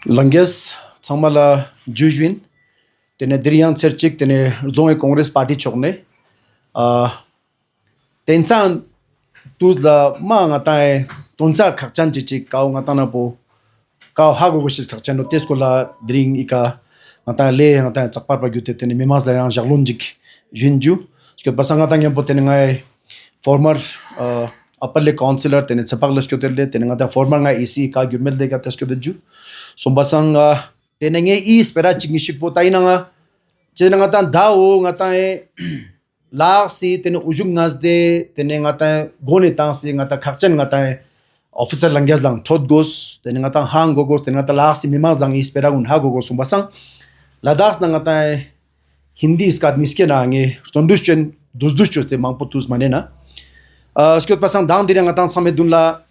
Langges Samala Jujwin, tene Dirian Serchik, tene Zonge Congress Party chokne. Tensan tuzla ma ngatae tonsa khakchan chichik kau ngatana po kau hago goshis khakchan notes kola dring ika ngata le ngata chakpar pa gyute tene mema zayang jaglonjik jinju ske basanga tang yam potene ngai former upper councillor tene chapak lasko tele tene ngata former ngai EC ka gyumel de ka tasko de ju so basanga tene ngai e spera chingishik potai nanga chena ngata dao ngata la si tene ujung nasde tene ngata gone tang si ngata khakchen ngata officer langyas lang thot gos tene ngata hang gogos tene ngata la si mema jang ispera un ha gogos basang ladas na ngata hindi iskat niske na nge sonduschen dusduschos te mangpotus manena skot pasang down dire ngata same dunla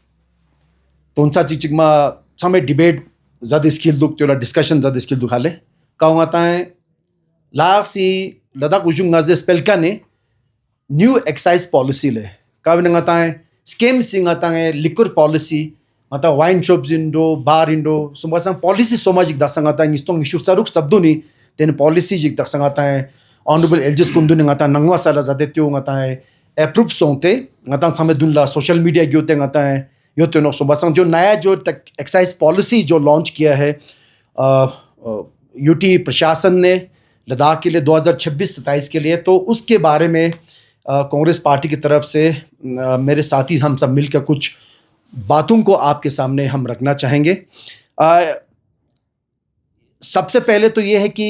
toncha chichigma same debate zade skill duk tola discussion zade skill duk hale ka ngata la si ladak ujung nasde spelka ne new excise policy le kawin ngata scam sing ngata liquor policy ngata wine shops indo bar indo sumbasang policy somajik dasang ngata ngistong issue saruk sabduni ten policy jik dasang ngata honorable elges kundu ngata nangwa sala jade tyo ngata approve songte ngata same dunla social media gyote ngata yote no sumbasang jo naya jo excise policy जो launch किया है UT प्रशासन ने लद्दाख के लिए 2026-27 के लिए तो उसके बारे में कांग्रेस पार्टी की तरफ से मेरे साथी हम सब मिलकर कुछ बातों को आपके सामने हम रखना चाहेंगे। सबसे पहले तो ये है कि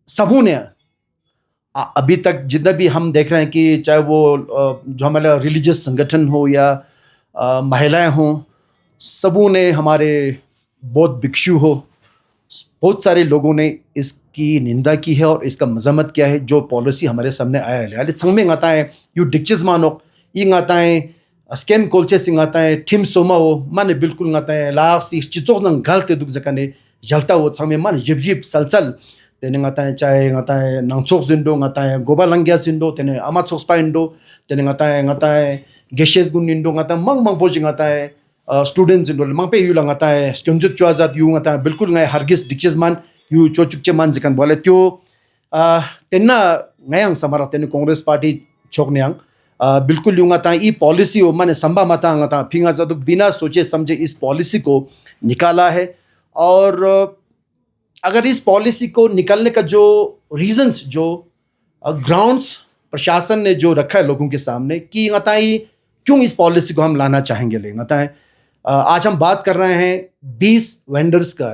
सबों ने अभी तक जितना भी हम देख रहे हैं कि चाहे वो जो हमारा रिलीजियस संगठन हो या महिलाएं हों, सबों ने हमारे बौद्ध भिक्षु हो, बहुत सारे लोगों ने इसकी निंदा की है और इसका मजम्मत किया है जो पॉलिसी हमारे सामने आया है। यानी संग में आता है यू डिक्चेस मानो ये आता है स्कैम कोल्चे सिंह आता है थिम सोमा हो माने बिल्कुल आता है लाख सी चिचोक नंग गलते दुख जकाने जलता हो संग में मान जिब जिब सलसल तेने आता है चाहे आता है नंगचोक जिंदो आता है गोबा लंगिया जिंदो तेने अमा चोक्सपा इंडो तेने आता है गेशेस गुन इंडो आता मंग मंग बोजिंग आता है स्टूडेंट्स इन मंग पे यू लंग आता है स्कंजुत चुआजात यू आता है बिल्कुल नए हरगिस डिक्चेस मान यू चोचुकचे मान जकन बोले त्यो तेन्ना ngayang samara तेने कांग्रेस पार्टी छोकनेंग बिल्कुल यूं आता है ई पॉलिसी हो माने संभा मता आता फिंगा जादू बिना सोचे समझे इस पॉलिसी को निकाला है। और अगर इस पॉलिसी को निकालने का जो रीजंस जो ग्राउंड्स प्रशासन ने जो रखा है लोगों के सामने कि क्यों इस पॉलिसी को हम लाना चाहेंगे ले आज हम बात कर रहे हैं 20 वेंडर्स का।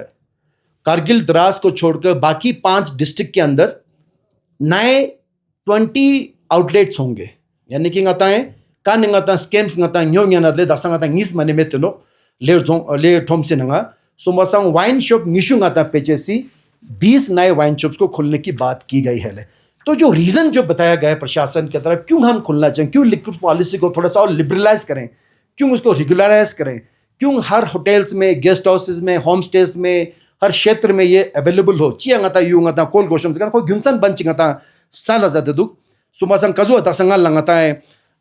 कारगिल द्रास को छोड़कर बाकी 5 डिस्ट्रिक्ट के अंदर नए 20 आउटलेट्स होंगे। यानी कि स्कैम्स न्योंगले दासा ngis मने में तो ले ठोम से नंगा सुमसंग वाइन शॉप निशु पेचेसी 20 नए वाइन शॉप्स को खोलने की बात की गई है। तो जो रीजन जो बताया गया है प्रशासन की तरफ क्यों हम खोलना चाहिए, क्यों लिक्विड पॉलिसी को थोड़ा सा और लिबरलाइज करें, क्यों उसको रेगुलराइज करें, क्यों हर होटल्स में गेस्ट हाउसेस में होम स्टेज में हर क्षेत्र में ये अवेलेबल हो चियांगता यूंगता कोल गोशम को ग्युंसन बंचिंगता साला जाते दुख सुमासंग कजो तसंगा लंगता है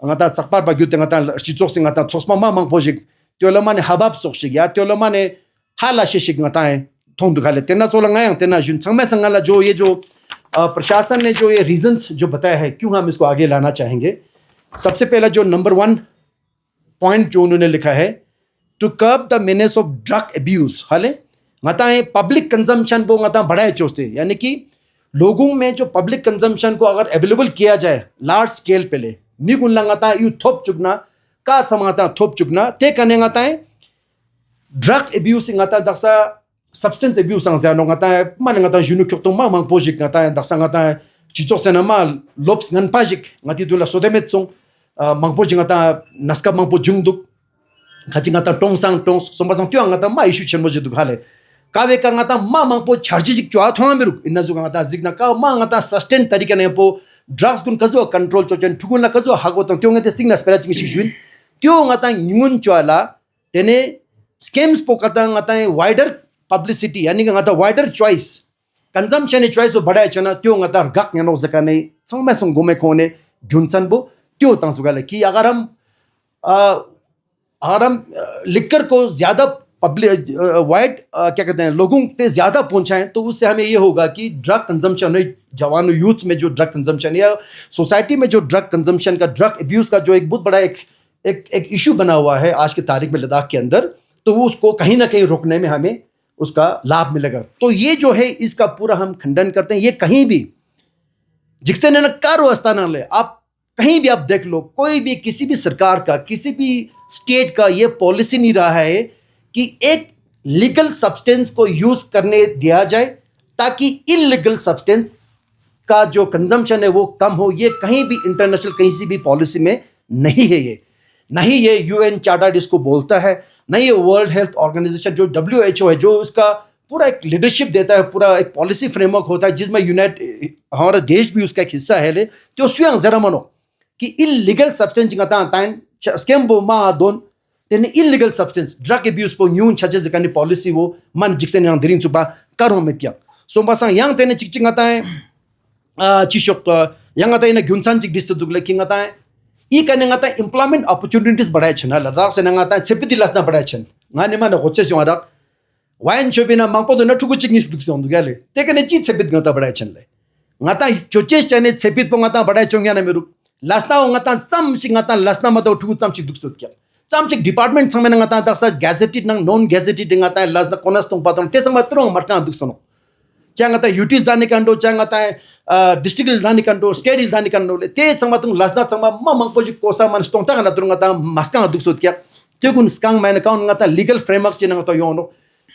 अंगता चकपार बाग्युते ngata चिचोक सिंगता छोसमा मांग प्रोजेक्ट त्योलमाने हबाब सोखसिग या त्योलमाने हाला शेशिग ngata है थोंग दुखाले तेना चोलंगायंग तेना जुन संगमे संगाला जो ये जो प्रशासन ने जो ये रीजंस जो बताया है क्यों हम इसको आगे लाना चाहेंगे। सबसे पहला जो नंबर 1 पॉइंट जो उन्होंने लिखा है to curb the menace of drug abuse हाले ngata है पब्लिक कंजम्पशन वो ngata बढ़ाए चोस्ते यानी कि लोगों में जो पब्लिक कंजम्पशन को अगर अवेलेबल किया जाए लार्ज स्केल पे ले निगुन लगाता यू थोप चुकना का समाता थोप चुकना ते कने ngata है ड्रग अब्यूज ngata दसा substance abuse ang zano ngata man ngata junu kyokto mang project ngata daksa ngata chichok sena mal lops ngan pajik ngati dula sodemetong mang project ngata naska mang pojung duk khachi ngata tongsang tongs sombasang tyo ngata ma issue chen moje duk hale kawe ka ngata mang po charge jik chwa thong meru inna ju ngata zigna ka ma ngata sustain tarika ne po drugs gun kazo control chochen thugun la kazo hagotong tyo ngate stigna spera ching shishwin tyo ngata ngun chwala tene scams po kata ngata wider publicity यानी कि wider choice consumption choice बढ़ाया चना त्यो गक no जकाने संगमे संग घुमे कोने घुनसन बो त्यो तंग सुगाले कि अगर हम लिकर को ज्यादा पब्लिक वाइड क्या कहते हैं लोगों पे ज़्यादा पहुंचाएं, तो उससे हमें ये होगा कि ड्रग कंजम्पशन है, जवानों यूथ में जो ड्रग कंजम्पशन या सोसाइटी में जो ड्रग कंजम्पशन का, ड्रग एब्यूज़ का जो एक बहुत बड़ा एक इशू बना हुआ है आज की तारीख में लद्दाख के अंदर, तो वो उसको कहीं ना कहीं रोकने में हमें उसका लाभ मिलेगा। तो ये जो है इसका पूरा हम खंडन करते हैं। ये कहीं भी जिससे न कारो अस्ताना ले, आप कहीं भी आप देख लो, कोई भी किसी भी सरकार का, किसी भी स्टेट का ये पॉलिसी नहीं रहा है कि एक लीगल सब्सटेंस को यूज करने दिया जाए ताकि इलीगल सब्सटेंस का जो कंजम्पशन है वो कम हो। ये कहीं भी इंटरनेशनल कहीं सी भी पॉलिसी में नहीं है। ये नहीं, ये यूएन चार्टर इसको बोलता है, नहीं ये वर्ल्ड हेल्थ ऑर्गेनाइजेशन जो WHO है, जो उसका पूरा एक लीडरशिप देता है, पूरा एक पॉलिसी फ्रेमवर्क होता है जिसमें हमारा देश भी उसका एक हिस्सा है। तो स्वयं जरा मनो कि इलीगल सब्सटेंस स्कैम बो मा दोन तेने इलीगल सब्सटेंस ड्रग एब्यूज पो न्यून छचे जकानी पॉलिसी वो मन जिक्से yang दिरिंग चुपा करो में क्या सो बसा yang तेने चिकचिंग आता है चिशोक yang आता है ना गुनसान चिक दिस्त दुगले किंग आता है ई कने आता है एम्प्लॉयमेंट अपॉर्चुनिटीज बढ़ाए छन लद्दाख से आता है छेपिति लासना बढ़ाए छन गाने मा न होचे जो आदा वाइन छोबिना मांगपो तो न ठुकु चिक निस दुक्से on दुगले ते कने ची छेपित गता बढ़ाए छन ले ngata choche chane छेपित पो ngata बढ़ाए चोंग्या ना मेरु लासना ngata चम सिंग ngata लासना मा तो ठुकु चम चिक दुक्सत क्या चमचिक डिपार्टमेंट संग में ngata daksa gazetted nang non gazetted ngata las konas tong patong te sang matro marka duksono chang ngata utis dani kando chang ngata district dani kando state dani kando te sang matung las da sang ma mang poji kosa man stong ta ngata ngata maska duksot kya te gun skang man account ngata legal framework chen ngata yono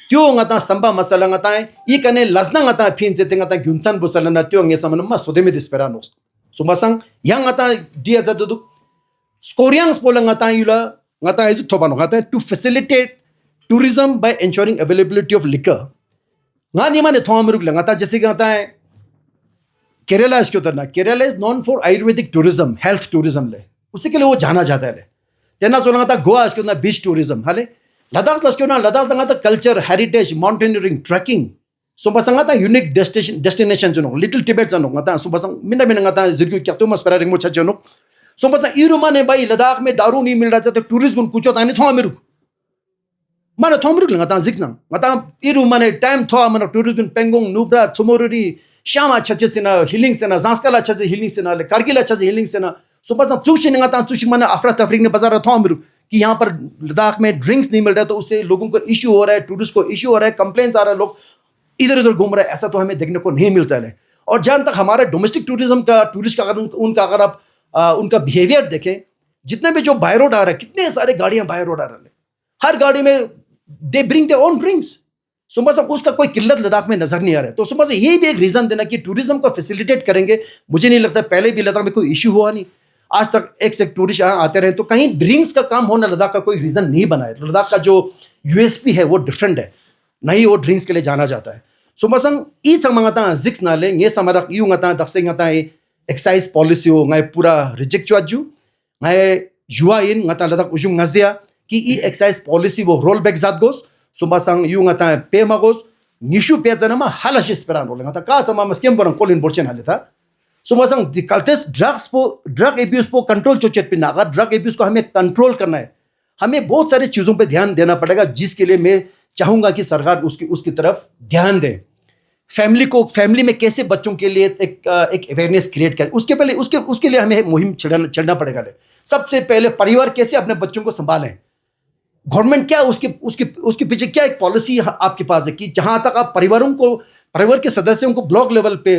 tyo ngata samba masala ngata I kane lasna ngata phin je te ngata gyunsan busala na tyo nge saman ma sodeme disperanos sumasang yang ngata dia za du skoriangs pola ngata yula ngata is thobano ngata to facilitate tourism by ensuring availability of liquor ngani mane thomru ngata जैसे ngata है केरला इसके उतर ना Kerala is known for Ayurvedic tourism health tourism ले उसी के लिए वो जाना जाता है तेना चोला ngata गोवा इसके उतर बीच टूरिज्म हाले लद्दाख लस्के ना Ladakh ngata culture heritage mountaineering trekking सो बस ngata यूनिक डेस्टिनेशन जनो लिटिल टिबेट जनो ngata सो बस मिना मिना ngata जिरगु क्या तो मस्परा रिंगो छजनो सो बस इरुमा ने भाई लद्दाख में दारू नहीं मिल रहा था तो टूरिस्ट गुन कुछ होता नहीं थो मेरू माने थो मेरू ngata जिकना ngata इरुमा ने टाइम थो माने टूरिस्ट गुन पेंगोंग नुब्रा चुमोरी श्यामा छचे सेना हिलिंग सेना जांसकाला छचे हिलिंग सेना ले कारगिल छचे हिलिंग सेना सो बस चुशी ngata चुशी माने अफरा तफरीक ने बाजार थो मेरू कि यहाँ पर लद्दाख में ड्रिंक्स नहीं मिल रहा तो उससे लोगों को इश्यू हो रहा है, टूरिस्ट को इश्यू हो रहा है, कंप्लेंट्स आ रहा है, लोग इधर उधर घूम रहे हैं। ऐसा तो हमें देखने को नहीं मिलता है। और जहां तक हमारे डोमेस्टिक टूरिज्म का टूरिस्ट का अगर आप उनका बिहेवियर देखें, जितने भी जो बाय रोड आ रहे हैं, कितने सारे गाड़ियां बाय रोड आ रहे हैं, हर गाड़ी में they bring their own drinks. सुबह से उसका कोई किल्लत लद्दाख में नजर नहीं आ रहा है। तो सुबह से ये भी एक रीजन देना कि टूरिज्म को फैसिलिटेट करेंगे। मुझे नहीं लगता पहले भी लद्दाख में कोई इश्यू हुआ नहीं, आज तक एक से एक टूरिस्ट यहाँ आते रहे, तो कहीं ड्रिंक्स का काम होना लद्दाख का कोई रीजन नहीं बना है। लद्दाख का जो यूएसपी है वो डिफरेंट है, नहीं वो ड्रिंक्स के लिए जाना जाता है। सुबह संग ई संगता जिक्स ना ले ये समरक यूं ngata दक्से ngata एक्साइज पॉलिसी हो ngai पूरा रिजेक्ट चुआजू ngai युवा इन ngata लद्दाख उजुम ngazia कि ई एक्साइज पॉलिसी वो रोल बैक जात गोस सुबह संग यूं ngata पे मगोस निशु पे जना हालश स्पेरान रोल ngata का चमा मस्केम बरन कोलिन बोर्चन हाले था सुबह संग दिकल्टेस ड्रग एब्यूज को कंट्रोल चोचेत पे नागा ड्रग एब्यूज को हमें कंट्रोल करना है। हमें बहुत सारी चीजों पे ध्यान देना पड़ेगा, जिसके लिए मैं चाहूंगा कि सरकार उसकी तरफ ध्यान दे। फैमिली में कैसे बच्चों के लिए एक अवेयरनेस क्रिएट करें, उसके लिए हमें मुहिम चलना पड़ेगा। सबसे पहले परिवार कैसे अपने बच्चों को संभालें, गवर्नमेंट क्या उसके पीछे क्या एक पॉलिसी आपके पास है कि जहां तक आप परिवार के सदस्यों को ब्लॉक लेवल पे,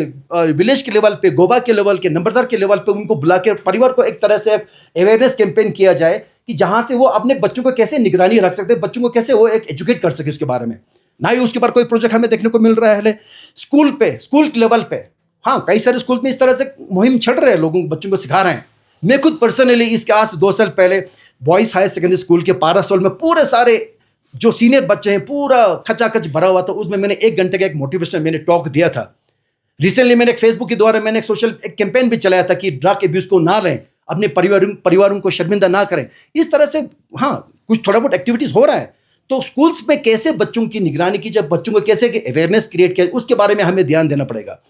विलेज के लेवल पे, गोबा के लेवल के, नंबरदार के लेवल पे उनको बुला के परिवार को एक तरह से अवेयरनेस कैंपेन किया जाए कि जहां से वो अपने बच्चों को कैसे निगरानी रख सकते हैं, बच्चों को कैसे वो एक एजुकेट कर सके उसके बारे में। ना ही उसके बाद कोई प्रोजेक्ट हमें देखने को मिल रहा है स्कूल लेवल पे। हाँ, कई सारे स्कूल में इस तरह से मुहिम चल रहे हैं, लोगों बच्चों को सिखा रहे हैं। मैं खुद पर्सनली इसके आज 2 साल पहले बॉयज़ हायर सेकेंडरी स्कूल के पारासोल में पूरे सारे जो सीनियर बच्चे हैं पूरा खचाखच भरा हुआ था, उसमें मैंने 1 घंटे का एक मोटिवेशन मैंने टॉक दिया था। रिसेंटली मैंने एक फेसबुक के द्वारा मैंने एक कैंपेन भी चलाया था कि ड्रग एब्यूज को ना लें, अपने परिवारों को शर्मिंदा ना करें। इस तरह से हाँ कुछ थोड़ा बहुत एक्टिविटीज़ हो रहा है। तो स्कूल्स में कैसे बच्चों की निगरानी की, जब बच्चों को कैसे अवेयरनेस क्रिएट किया, उसके बारे में हमें ध्यान देना पड़ेगा।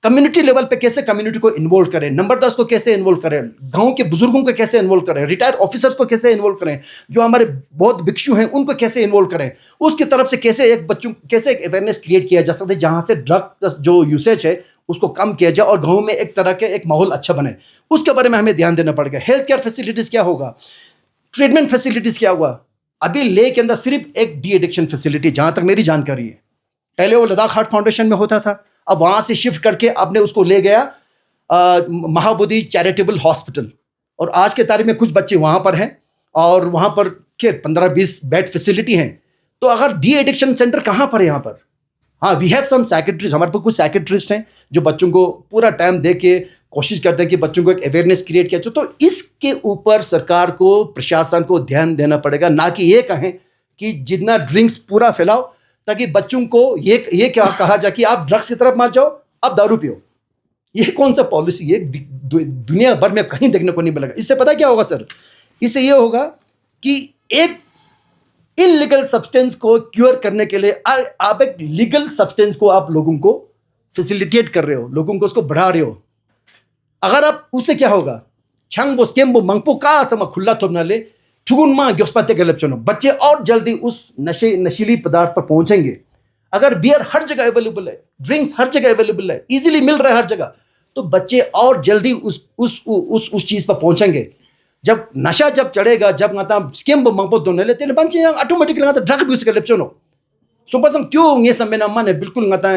कम्युनिटी लेवल पे कैसे कम्युनिटी को इन्वॉल्व करें, नंबरदार्स को कैसे इन्वॉल्व करें, गांव के बुजुर्गों को कैसे इन्वॉल्व करें, रिटायर्ड ऑफिसर्स को कैसे इन्वॉल्व करें, जो हमारे बहुत भिक्षु हैं उनको कैसे इन्वॉल्व करें, उसकी तरफ से कैसे एक अवेयरनेस क्रिएट किया जा सकता है जहां से ड्रग जो यूसेज है उसको कम किया जाए और गाँव में एक तरह के एक माहौल अच्छा बने, उसके बारे में हमें ध्यान देना पड़ेगा। हेल्थ केयर फैसिलिटीज़ क्या होगा, ट्रीटमेंट फैसिलिटीज़ क्या हुआ। अभी ले के अंदर सिर्फ एक डी एडिक्शन फैसिलिटी जहां तक मेरी जानकारी है, पहले वो लद्दाख हार्ट फाउंडेशन में होता था, अब वहां से शिफ्ट करके आपने उसको ले गया महाबोधि चैरिटेबल हॉस्पिटल, और आज के तारीख में कुछ बच्चे वहां पर हैं और वहां पर 15-20 बेड फैसिलिटी हैं। तो अगर डी एडिक्शन सेंटर कहाँ पर है यहाँ पर, हाँ वी हैव सम साइकेट्रिस्ट, हमारे पास कुछ साइकेट्रिस्ट हैं जो बच्चों को पूरा टाइम दे के कोशिश करते हैं कि बच्चों को एक अवेयरनेस क्रिएट किया जाए। तो इसके ऊपर सरकार को, प्रशासन को ध्यान देना पड़ेगा, ना कि ये कहें कि जितना ड्रिंक्स पूरा फैलाओ ताकि बच्चों को ये क्या कहा जाए कि आप ड्रग्स की तरफ मत जाओ, आप दारू पियो। ये कौन सा पॉलिसी, ये दुनिया भर में कहीं देखने को नहीं मिलेगा। इससे पता क्या होगा सर, इससे ये होगा कि एक इलीगल सब्सटेंस को क्योर करने के लिए आप एक लीगल सब्सटेंस को आप लोगों को फैसिलिटेट कर रहे हो, लोगों को उसको बढ़ा रहे हो। अगर आप उससे क्या होगा, छंगबो स्केम्बो मंगपो का समा खुला थोप नाले ठुगुन मां ग्योस्पाते गलत चुनो, बच्चे और जल्दी उस नशीली पदार्थ पर पहुंचेंगे। अगर बियर हर जगह अवेलेबल है, ड्रिंक्स हर जगह अवेलेबल है, इजीली मिल रहा है हर जगह, तो बच्चे और जल्दी उस चीज पर पहुंचेंगे। जब नशा जब चढ़ेगा, जब ngata स्केम्बो मंगपो दोने लेते हैं बच्चे ऑटोमेटिकली ngata ड्रग यूज कर लेप्चो नो सुपरसंग क्यों ये समय ना माने बिल्कुल ngata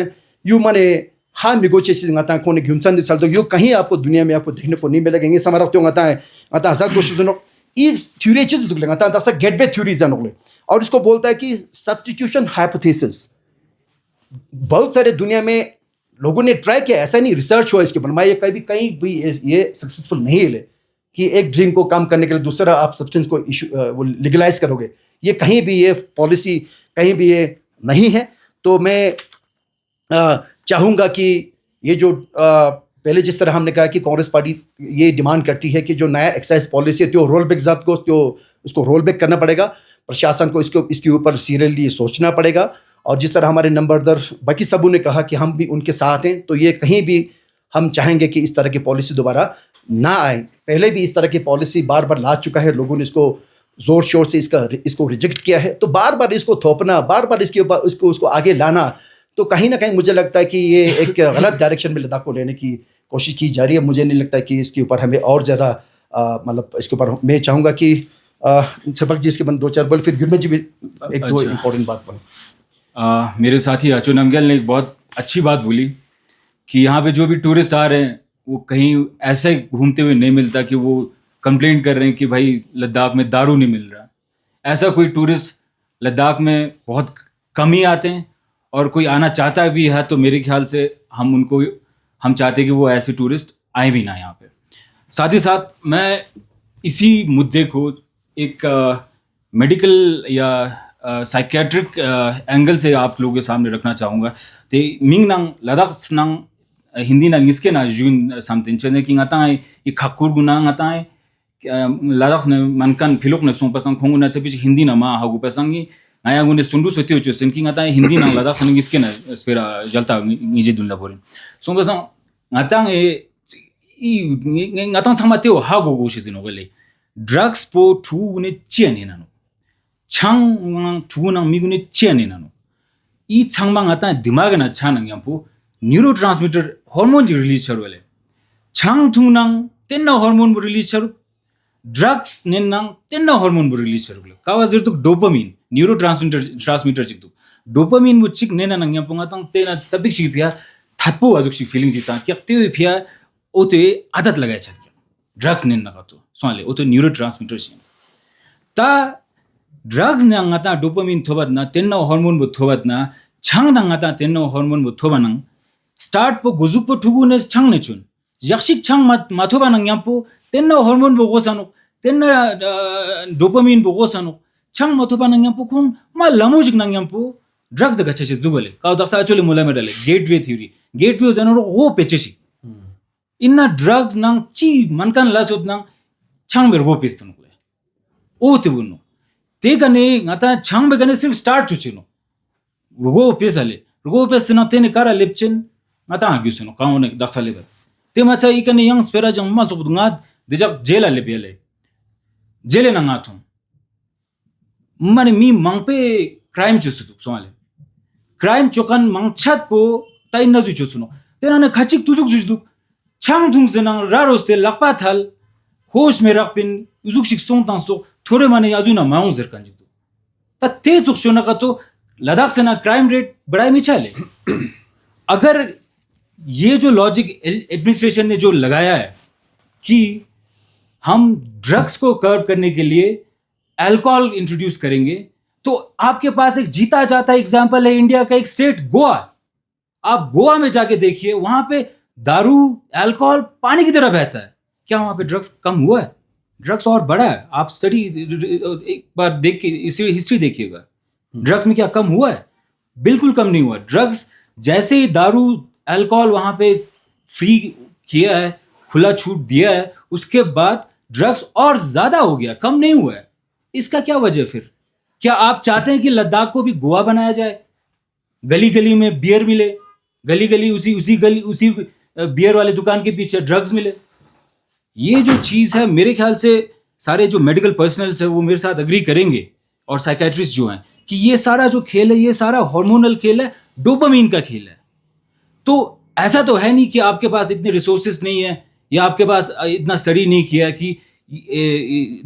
यू माने हाँ मिगो चीज ngata कोने घुमसन दिसल तो यो कहीं आपको दुनिया में आपको देखने को नहीं मिलेगा। ये समारोह क्यों ngata आजाद कोशिश सुनो इस थ्योरी चीज दुख ngata दस गेटवे थ्योरीज है, और इसको बोलता है कि सब्स्टिट्यूशन हाइपोथेसिस। बहुत सारे दुनिया में लोगों ने ट्राई किया, ऐसा नहीं रिसर्च हुआ इसके ऊपर, मैं ये कहीं भी ये सक्सेसफुल नहीं है कि एक ड्रिंक को कम करने के लिए दूसरा आप सब्सटेंस को वो लीगलाइज करोगे। ये कहीं भी ये पॉलिसी कहीं भी ये नहीं है। तो मैं चाहूँगा कि ये जो पहले जिस तरह हमने कहा कि कांग्रेस पार्टी ये डिमांड करती है कि जो नया एक्साइज पॉलिसी है तो रोल बैक जात को उसको रोल बैक करना पड़ेगा, प्रशासन को इसके ऊपर सीरियसली सोचना पड़ेगा। और जिस तरह हमारे नंबरदार बाकी सबों ने कहा कि हम भी उनके साथ हैं, तो ये कहीं भी हम चाहेंगे कि इस तरह की पॉलिसी दोबारा ना आए। पहले भी इस तरह की पॉलिसी बार बार ला चुका है, लोगों ने इसको जोर शोर से इसको रिजेक्ट किया है, तो बार बार इसको थोपना, बार बार इसके ऊपर उसको आगे लाना, तो कहीं ना कहीं मुझे लगता है कि ये एक गलत डायरेक्शन में लद्दाख को लेने की कोशिश की जा रही है। मुझे नहीं लगता कि इसके ऊपर हमें और ज़्यादा मतलब इसके ऊपर मैं चाहूँगा कि सपक जी इसके बन 2-4 बोल, फिर गुरमेत जी भी एक दो इम्पोर्टेंट बात बोले। मेरे साथी अचू नमग्याल ने एक बहुत अच्छी बात बोली कि यहाँ पे जो भी टूरिस्ट आ रहे हैं वो कहीं ऐसे घूमते हुए नहीं मिलता कि वो कंप्लेंट कर रहे हैं कि भाई लद्दाख में दारू नहीं मिल रहा। ऐसा कोई टूरिस्ट लद्दाख में बहुत कम ही आते हैं, और कोई आना चाहता भी है तो मेरे ख्याल से हम चाहते हैं कि वो ऐसे टूरिस्ट आए भी ना यहाँ पे। साथ ही साथ मैं इसी मुद्दे को एक मेडिकल या साइकेट्रिक एंगल से आप लोगों के सामने रखना चाहूँगा। ते मिंग नंग लद्दाख नंग हिंदी नंग इसके ना जून समथिंग चने कि ngata है ये खाकुर गुना ngata है लद्दाख ने मनकन फिलोक ने सों पसंग खोंगु ना चपी हिंदी ना मा हागु पसंगी आया गुने सुंडू सोती हो चुसन कि ngata है हिंदी नंग लद्दाख नंग इसके ना स्पेरा जलता निजे दुनला बोले सों पसंग ngata है ई ngata छमाते हो हागु गोशी जिनो गले ड्रग्स पो ठू गुने चेने ना छांग ठू ना मिगुने चेने ना ई छांगबा ngata दिमाग ना छानंग यंपो न्यूरोट्रांसमीटर हार्मोन जी रिलीज छर वाले छांग थू नंग तेना हार्मोन बो रिलीज छर ड्रग्स ने नंग तेना हार्मोन बो रिलीज छर कावा जिर तो डोपामिन न्यूरोट्रांसमीटर चिक डोपामिन बो चिक नेना नंग यंपो ngata तेना चबिक छि फिया थापो अजुक छि फीलिंग जिता क्या ते फिया ओते आदत लगाय छ ड्रग्स ने ना तो सोले ओते न्यूरोट्रांसमीटर छि ता ड्रग्स ने ngata डोपामिन थोबत ना तेना हार्मोन बो थोबत ना छांग ना ngata तेना हार्मोन बो थोबनंग स्टार्ट पो गुजुक पो ठुगुने छांग ने चुन याक्षिक छांग माथोबा नंग यंपो तेना हार्मोन बो गोसानो तेना डोपामिन बो गोसानो छांग माथोबा नंग यंपो कोन मा लमोजिक नंग यंपो ड्रग्स दगा छछ दुगले का दक्सा एक्चुअली मोला medley gateway theory gateway Janeiro ओ पेचेसी इन्ना ड्रग्स नंग ची मनकन लासोत नंग छांग बेर गो पेस्तन को ओ तिबुनो ते गने ngata छांग बे गने सिर्फ स्टार्ट चुचिनो रुगो पेसले रुगो पेस्तना तेने कारा लेप्चन ngata ha gyusuno kaone daksale ba te macha ikane yang spera jang ma zobdu nga dijak jela le bele jele na ngathum mane mi mangpe crime chusu somale crime chokan mangchat po tai na ju chusuno tenane khachik tuzuk jujdu chang dung zenang raroste lakpa thal hosh me rakpin uzuk shik song tang so thore mane azuna maung zer kan jitu ta te chuk shona ka to Ladakh से ना crime rate बढ़ाई मिछाले अगर ये जो logic administration ने जो लगाया है कि हम ड्रग्स को कर्व करने के लिए अल्कोहल इंट्रोड्यूस करेंगे तो आपके पास एक जीता जाता एग्जांपल है इंडिया का एक स्टेट गोवा आप गोवा में जाके देखिए वहां पे दारू अल्कोहल पानी की तरह बहता है क्या वहां पे ड्रग्स कम हुआ है ड्रग्स और बढ़ा है आप स्टडी एक बार देख के इसी हिस्ट्री देखिएगा ड्रग्स में क्या कम हुआ है बिल्कुल कम नहीं हुआ ड्रग्स जैसे ही दारू अल्कोहल वहां पे फ्री किया है खुला छूट दिया है उसके बाद ड्रग्स और ज्यादा हो गया कम नहीं हुआ है इसका क्या वजह फिर क्या आप चाहते हैं कि लद्दाख को भी गोवा बनाया जाए गली गली में बियर मिले गली गली उसी बियर वाले दुकान के पीछे ड्रग्स मिले ये जो चीज है मेरे ख्याल से सारे जो मेडिकल पर्सनल्स है वो मेरे साथ अग्री करेंगे और साइकेट्रिस्ट जो हैं कि ये सारा जो खेल है ये सारा हार्मोनल खेल है डोपामीन का खेल है तो ऐसा तो है नहीं कि आपके पास इतने रिसोर्सेज नहीं है या आपके पास इतना स्टडी नहीं किया कि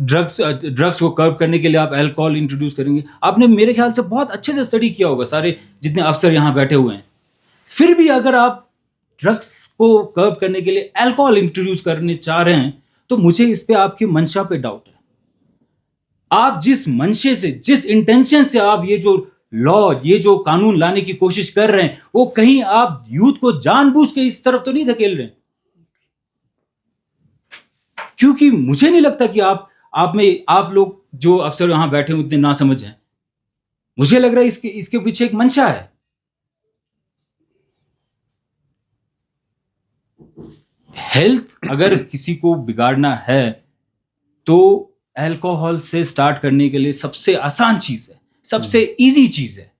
ड्रग्स को कर्व करने के लिए आप अल्कोहल इंट्रोड्यूस करेंगे आपने मेरे ख्याल से बहुत अच्छे से स्टडी किया होगा सारे जितने अफसर यहाँ बैठे हुए हैं फिर भी अगर आप ड्रग्स को कर्व करने के लिए अल्कोहल इंट्रोड्यूस करने चाह रहे हैं तो मुझे इस पे आपकी मंशा पे डाउट है आप जिस मंशे से जिस इंटेंशन से आप ये जो लॉ ये जो कानून लाने की कोशिश कर रहे हैं वो कहीं आप यूथ को जानबूझ के इस तरफ तो नहीं धकेल रहे क्योंकि मुझे नहीं लगता कि आप लोग जो अफसर यहां बैठे हैं उतने ना समझ हैं मुझे लग रहा है इसके पीछे एक मंशा है हेल्थ अगर किसी को बिगाड़ना है तो अल्कोहल से स्टार्ट करने के लिए सबसे आसान चीज है सबसे इजी चीज है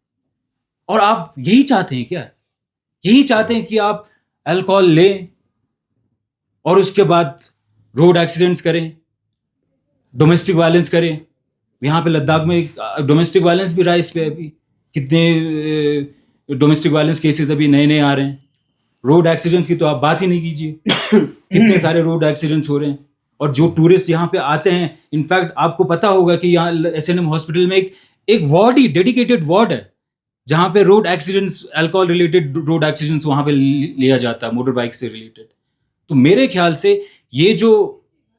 और आप यही चाहते हैं क्या यही चाहते हैं कि आप अल्कोहल लें और उसके बाद रोड एक्सीडेंट्स करें डोमेस्टिक वायलेंस करें यहाँ पे लद्दाख में डोमेस्टिक वायलेंस भी राइज पे अभी कितने डोमेस्टिक वायलेंस केसेस अभी नए नए आ रहे हैं रोड एक्सीडेंट्स की तो आप बात ही नहीं कीजिए कितने सारे रोड एक्सीडेंट्स हो रहे हैं और जो टूरिस्ट यहाँ पे आते हैं इनफैक्ट आपको पता होगा कि यहाँ एसएनएम हॉस्पिटल में एक वार्ड ही डेडिकेटेड वार्ड है जहाँ पे road accidents alcohol related road accidents वहाँ पे लिया जाता है मोटर बाइक से रिलेटेड तो मेरे ख्याल से ये जो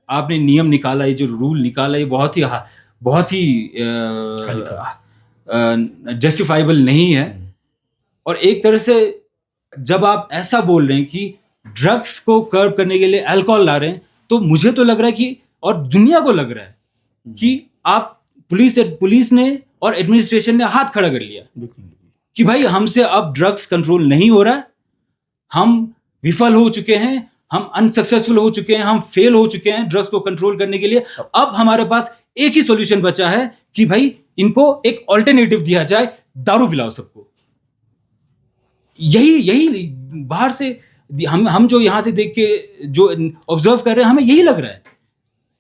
आपने नियम निकाला ये जो रूल निकाला ये बहुत ही जस्टिफाइबल नहीं है और एक तरह से जब आप ऐसा बोल रहे हैं कि ड्रग्स को कर्व करने के लिए अल्कोहल ला रहे हैं तो मुझे तो लग रहा है कि और दुनिया को लग रहा है कि आप पुलिस ने और एडमिनिस्ट्रेशन ने हाथ खड़ा कर लिया कि भाई हमसे अब ड्रग्स कंट्रोल नहीं हो रहा है हम विफल हो चुके हैं हम अनसक्सेसफुल हो चुके हैं हम फेल हो चुके हैं ड्रग्स को कंट्रोल करने के लिए अब हमारे पास एक ही सॉल्यूशन बचा है कि भाई इनको एक ऑल्टरनेटिव दिया जाए दारू पिलाओ सबको यही बाहर से हम जो यहां से देख के जो ऑब्जर्व कर रहे हैं हमें यही लग रहा है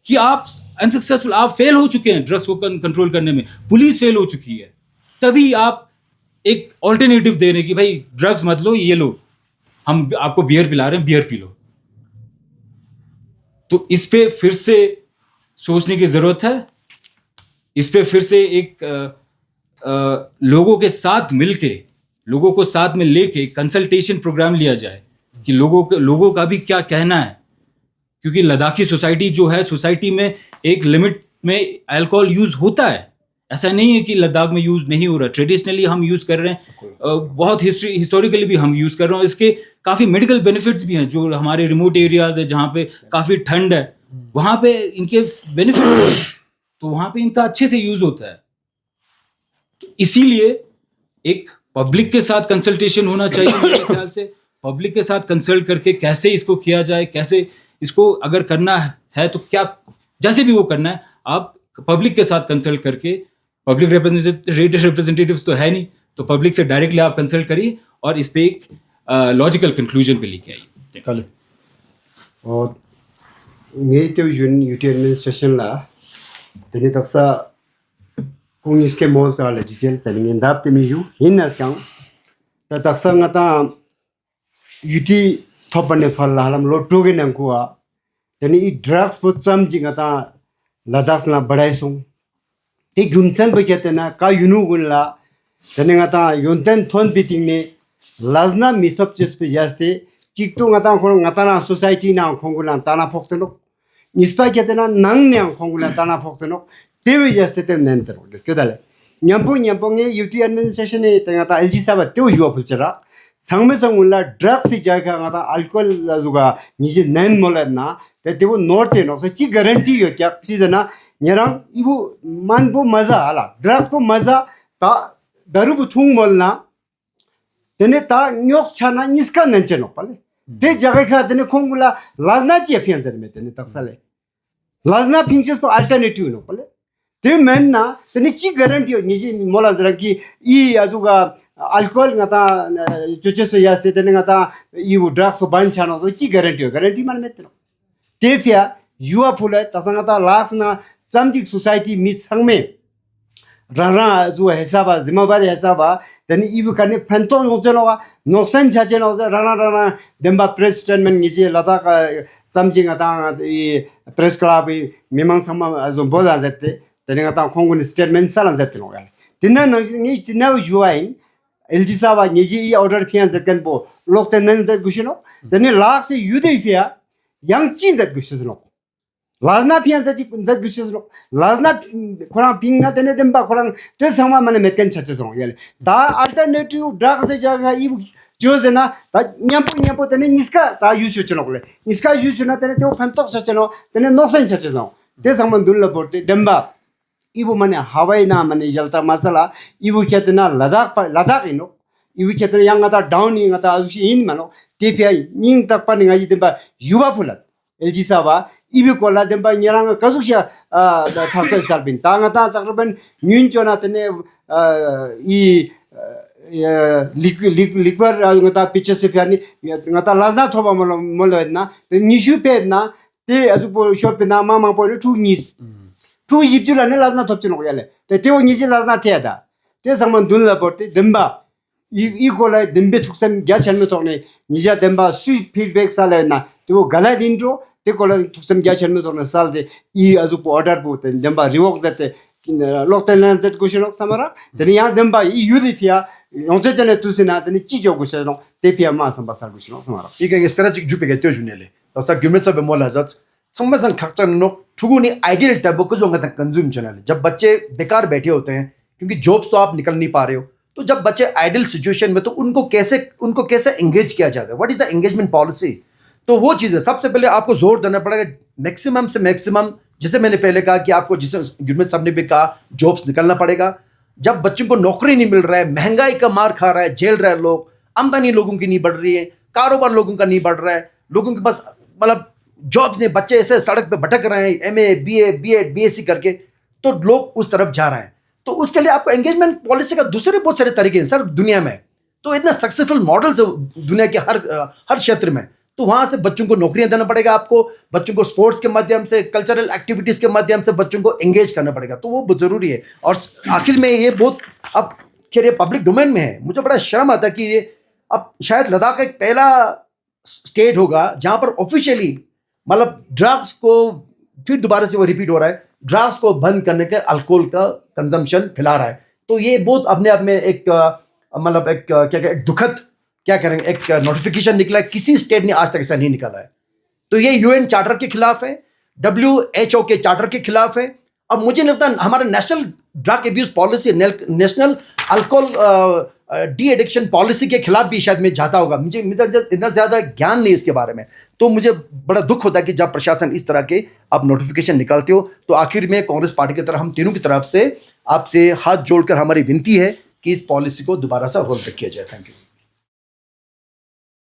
कि आप अनसक्सेसफुल आप फेल हो चुके हैं ड्रग्स को कंट्रोल करने में पुलिस फेल हो चुकी है तभी आप एक ऑल्टरनेटिव दे रहे हैं कि भाई ड्रग्स मत लो ये लो हम आपको बियर पिला रहे हैं बियर पी लो तो इस पे फिर से सोचने की जरूरत है इस पे फिर से एक लोगों के साथ मिलके लोगों को साथ में लेके कंसल्टेशन प्रोग्राम लिया जाए कि लोगों का भी क्या कहना है क्योंकि लद्दाखी सोसाइटी जो है सोसाइटी में एक लिमिट में अल्कोहल यूज होता है ऐसा नहीं है कि लद्दाख में यूज नहीं हो रहा ट्रेडिशनली हम यूज कर रहे हैं बहुत हिस्टोरिकली भी हम यूज कर रहे हैं इसके काफी मेडिकल बेनिफिट्स भी हैं जो हमारे रिमोट एरियाज है जहाँ पे काफी ठंड है वहां पे इनके बेनिफिट्स हैं तो वहां पे इनका अच्छे से यूज होता है तो इसीलिए एक पब्लिक के साथ कंसल्टेशन होना चाहिए मेरे ख्याल से पब्लिक के साथ कंसल्ट करके कैसे इसको किया जाए कैसे इसको अगर करना है तो क्या जैसे भी वो करना है आप पब्लिक के साथ कंसल्ट करके पब्लिक रिप्रेजेंटेटिव्स तो है नहीं तो पब्लिक से डायरेक्टली आप कंसल्ट करिए और इस पे एक लॉजिकल कंक्लूजन पे लेके आई। कल और ngay tiêu yun UT administration la tani taksa kung iske mol sa la detail tani ngandap temi ju hinnas kang ta taksa ngata UT thopane phal la halam lo toge nang ko tani I drugs putsam ji ngata ladas na badai sung te gumsan ba ketena ka yunu gun la tani ngata yonten thon biting ne lazna mithop ches pe jaste chikto ngata khong ngata na society na khongula tana phoktenok nispa ketena nangnyang khongula tana phoktenok tewe jaste ten nenter kedale nyampo nge UT administration e tengata LG saba teo yuwa phulchara 상매성 올라 drugs jaga ngata alcohol la juga nije nen molarna te tewo norte no so chi guarantee yo kya chizana nyarang ibu manbo maza ala drugs ko maza ta daru bu thung molna tene ta nyok chana niska nenche no pale te jaga kha tene khongula lazna chi afian jar me tene taksale lazna pinches ko alternative no pale te menna tene chi guarantee yo nije mola jara ki I ajuga alcohol ngata chucheso yaste tene ngata ibu drugs ko ban chana so chi guarantee man metno te fia yuwa phula tasangata lasna samdik society mit sangme rara ju hesaba zimabari hesaba tene ibu kane phanto yojenoga noksan jajeno rara demba press statement nije lada ka samjing ata I press club memang sama zo boza jette tene ngata khongun statement salan jette no gal tinna ni tinna yuwain LG saba niji I order phian zatkan bo lokten nan zat gushino tene lak se yudefia yang chin zat gushino lazna phian zat gushino lazna khorang pingna tene demba khorang te sangma mane metken chache yele da alternative drug se jaga I jozena da nyampo tene niska da use chono kole niska use na tene te phantok chacheno tene noksen chache te sangman dulla porte demba ibu mane Hawaii na mane jalta masala ibu ketna Ladakh ino ibu ketna yang ata down ing ata ashi in mano tpi ning tak pa ninga jitemba yuba pulat LG saba ibu kola demba nyarang kasuksha thasa salbin tanga ta takriban nyun chona tene liquor ngata pitches se fiani ngata lazna thoba molo na nishu pe na te azu shop na mama po tu nis tu yipjula ne lazna thopchino yale te teo niji lazna theada te samman dunla porte demba I kola dembe thuksam gya chanme togne nija demba su feedback sala na teo gala dindro te kola thuksam gya chanme togne salde I azu po order po te demba revoke jate lokten lan jet gushino samara teni ya demba I yudithia yonse tene tusina teni chijo gushino te pia ma samba sal gushino samara 이게 스페라직 주베게 떼어주네래 그래서 규메서 बेमोलाजत संबंध खर्चा no ठुगुनी ideal tab को जो अंगत consume channel जब बच्चे बेकार बैठे होते हैं क्योंकि जॉब्स तो आप निकल नहीं पा रहे हो तो जब बच्चे आइडियल सिचुएशन में तो उनको कैसे एंगेज किया जाता है what is the engagement policy तो वो चीज़ है सबसे पहले आपको जोर देना पड़ेगा मैक्सिमम से मैक्सिमम जैसे मैंने पहले कहा कि आपको जिसे गुरमीत साहब ने भी कहा जॉब्स निकलना पड़ेगा जब बच्चों को नौकरी नहीं मिल रहा है महंगाई का मार खा रहा है झेल रहे हैं लोग आमदनी लोगों की नहीं बढ़ रही है कारोबार लोगों का नहीं बढ़ रहा है लोगों के पास मतलब जॉब्स ने बच्चे ऐसे सड़क पे भटक रहे हैं MA BA BEd BSc करके तो लोग उस तरफ जा रहे हैं तो उसके लिए आपको एंगेजमेंट पॉलिसी का दूसरे बहुत सारे तरीके हैं सर दुनिया में तो इतना सक्सेसफुल मॉडल्स है दुनिया के हर क्षेत्र में तो वहाँ से बच्चों को नौकरियां देना पड़ेगा आपको बच्चों को स्पोर्ट्स के माध्यम से कल्चरल एक्टिविटीज़ के माध्यम से बच्चों को एंगेज करना पड़ेगा तो वो बहुत ज़रूरी है और आखिर में ये बहुत अब खैर ये पब्लिक डोमेन में है मुझे बड़ा शर्म आता है कि ये अब शायद लद्दाख एक पहला स्टेट होगा जहाँ पर ऑफिशियली मतलब ड्रग्स को फिर दोबारा से वो रिपीट हो रहा है ड्रग्स को बंद करने के अल्कोहल का कंजम्पशन फैला रहा है तो ये बहुत अपने आप में एक मतलब एक एक दुखद क्या करेंगे एक नोटिफिकेशन निकला है किसी स्टेट ने आज तक ऐसा नहीं निकाला है तो ये UN चार्टर के खिलाफ है WHO के चार्टर के खिलाफ है अब मुझे नहीं लगता हमारा national drug abuse policy national alcohol de addiction policy के खिलाफ भी शायद मैं जाता होगा मुझे इतना ज़्यादा ज्ञान नहीं इसके बारे में तो मुझे बड़ा दुख होता है कि जब प्रशासन इस तरह के आप नोटिफिकेशन निकालते हो तो आखिर में कांग्रेस पार्टी की तरफ हम तीनों की तरफ से आपसे हाथ जोड़कर हमारी विनती है कि इस पॉलिसी को दोबारा से रोल बैक किया जाए थैंक यू